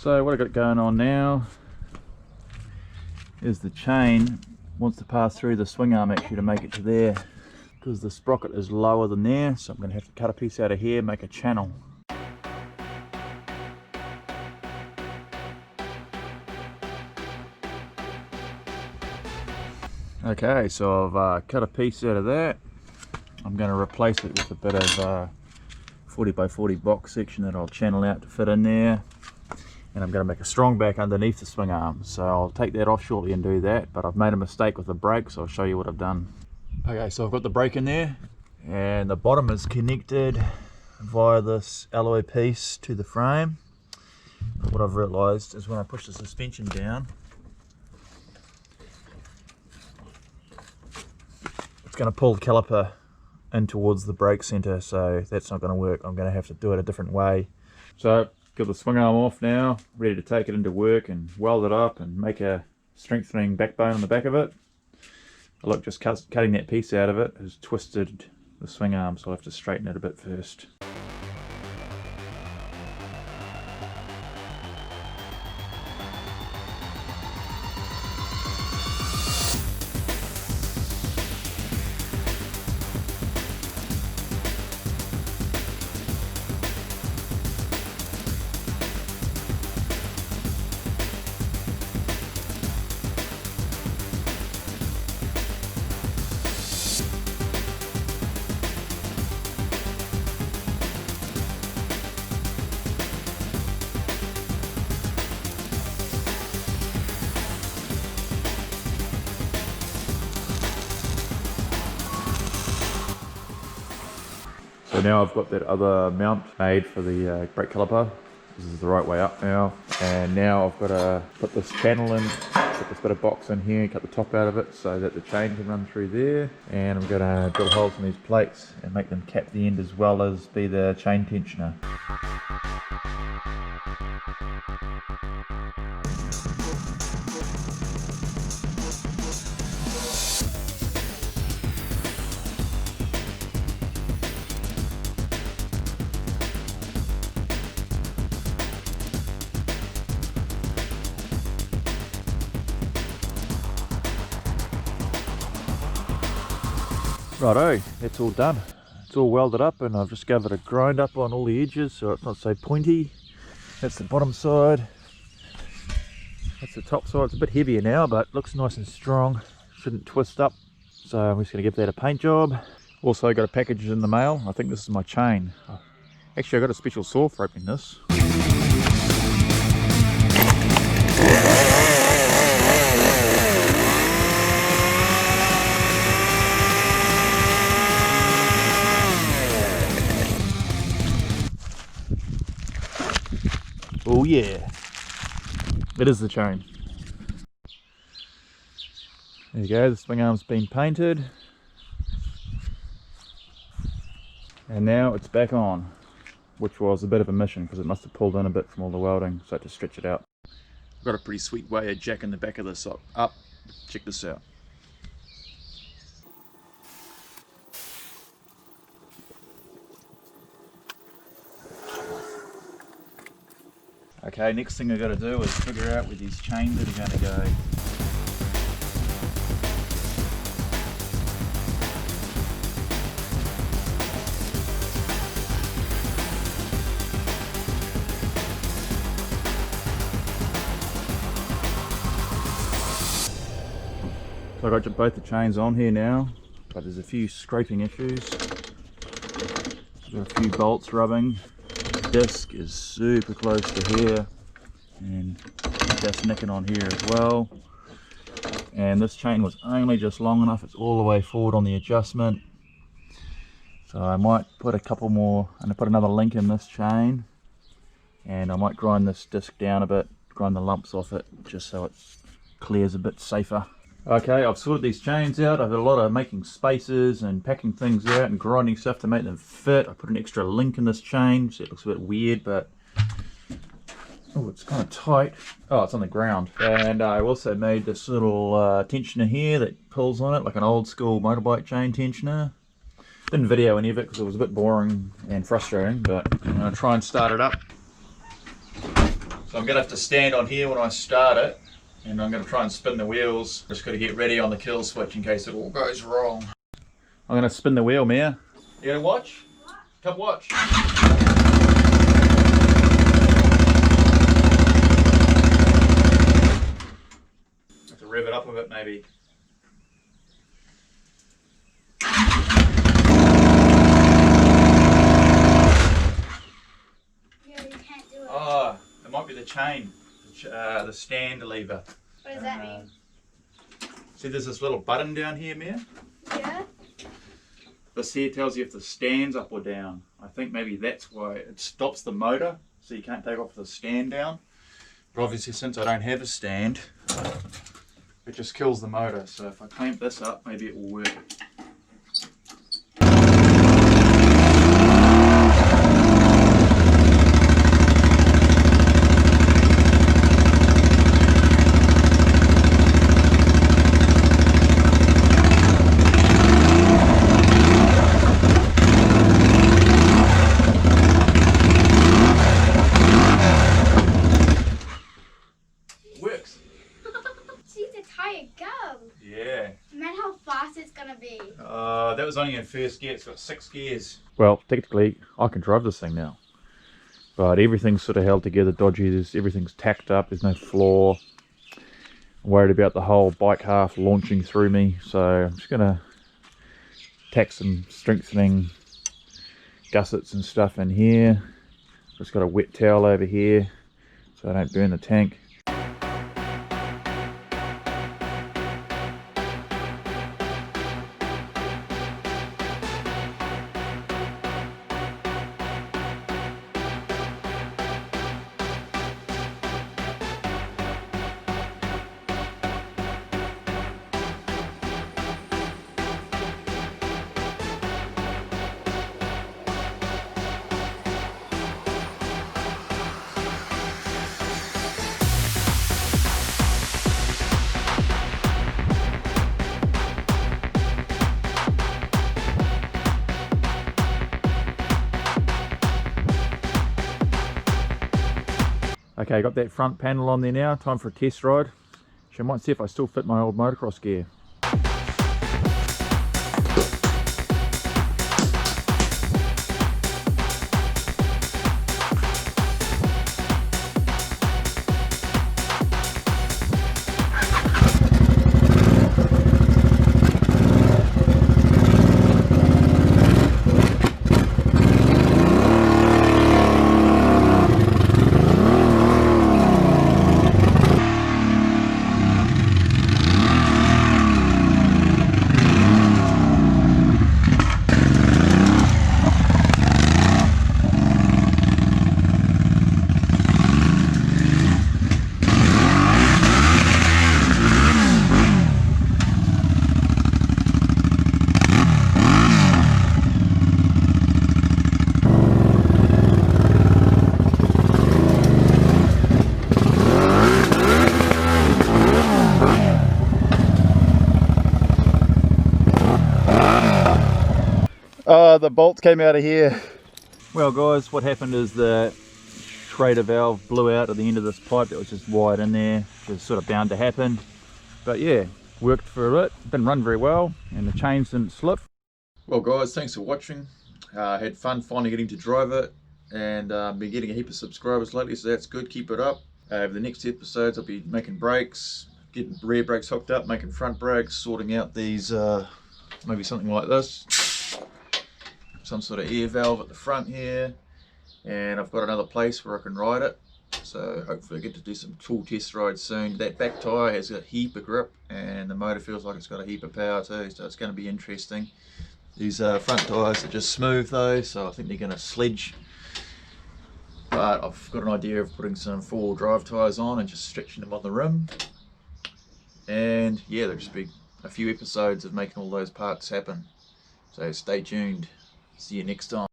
So what I've got going on now is the chain wants to pass through the swing arm actually to make it to there, because the sprocket is lower than there, so I'm going to have to cut a piece out of here, make a channel. Okay, so I've cut a piece out of that. I'm going to replace it with a bit of 40 by 40 box section that I'll channel out to fit in there. And I'm going to make a strong back underneath the swing arm, so I'll take that off shortly and do that. But I've made a mistake with the brake, so I'll show you what I've done. Okay, so I've got the brake in there, and the bottom is connected via this alloy piece to the frame. But what I've realised is when I push the suspension down, it's going to pull the caliper in towards the brake centre, so that's not going to work. I'm going to have to do it a different way. So got the swing arm off now, ready to take it into work and weld it up and make a strengthening backbone on the back of it. Look, just cutting that piece out of it has twisted the swing arm, so I'll have to straighten it a bit first. So now I've got that other mount made for the brake caliper. This is the right way up now. And now I've got to put this channel in, put this bit of box in here, cut the top out of it so that the chain can run through there. And I'm going to drill holes in these plates and make them cap the end as well as be the chain tensioner. Righto, that's all done. It's all welded up, and I've just given it a grind up on all the edges so it's not so pointy. That's the bottom side. That's the top side. It's a bit heavier now, but looks nice and strong. Shouldn't twist up. So I'm just going to give that a paint job. Also got a package in the mail. I think this is my chain. Actually, I got a special saw for opening this. Oh yeah, it is the chain. There you go, the swing arm's been painted. And now it's back on, which was a bit of a mission because it must have pulled in a bit from all the welding, so I had to stretch it out. I've got a pretty sweet way of jacking the back of this up. Check this out. Okay, next thing I've got to do is figure out where these chains are going to go. So I've got both the chains on here now, but there's a few scraping issues. I've got a few bolts rubbing. Disc is super close to here, and just nicking on here as well. And this chain was only just long enough, it's all the way forward on the adjustment, so I might put a couple more, and I put another link in this chain, and I might grind this disc down a bit, grind the lumps off it just so it clears a bit safer. Okay, I've sorted these chains out. I've had a lot of making spaces and packing things out and grinding stuff to make them fit. I put an extra link in this chain, so it looks a bit weird, but oh, it's kind of tight. Oh, it's on the ground. And I also made this little tensioner here that pulls on it like an old school motorbike chain tensioner. Didn't video any of it because it was a bit boring and frustrating, but I'm going to try and start it up. So I'm going to have to stand on here when I start it, and I'm going to try and spin the wheels. Just got to get ready on the kill switch in case it all goes wrong. I'm going to spin the wheel, Mia. You going to watch? What? Come watch. Have to rev it up a bit maybe. Oh, it might be the chain, the stand lever. What does that mean? See, there's this little button down here, Mia. Yeah. This here tells you if the stand's up or down. I think maybe that's why it stops the motor, so you can't take off the stand down. But obviously, since I don't have a stand, it just kills the motor. So if I clamp this up, maybe it will work. Yeah. Imagine how fast it's gonna be. That was only in first gear. It's got 6 gears. Well, technically, I can drive this thing now. But everything's sort of held together, dodgy. Everything's tacked up. There's no floor. I'm worried about the whole bike half launching through me. So I'm just going to tack some strengthening gussets and stuff in here. Just got a wet towel over here so I don't burn the tank. Okay, got that front panel on there now, time for a test ride. So I might see if I still fit my old motocross gear. The bolts came out of here. Well guys, what happened is the Schrader valve blew out at the end of this pipe that was just wired in there. It was sort of bound to happen. But yeah, worked for a bit, didn't run very well, and the chains didn't slip. Well guys, thanks for watching. Had fun finally getting to drive it, and been getting a heap of subscribers lately, so that's good, keep it up. Over the next episodes I'll be making brakes, getting rear brakes hooked up, making front brakes, sorting out these, maybe something like this. Some sort of air valve at the front here, and I've got another place where I can ride it, so hopefully I get to do some full test rides soon. That back tyre has got a heap of grip, and the motor feels like it's got a heap of power too, so it's going to be interesting. These front tyres are just smooth though, so I think they're going to sledge, but I've got an idea of putting some 4-wheel drive tyres on and just stretching them on the rim, and yeah, there'll just be a few episodes of making all those parts happen, so stay tuned. See you next time.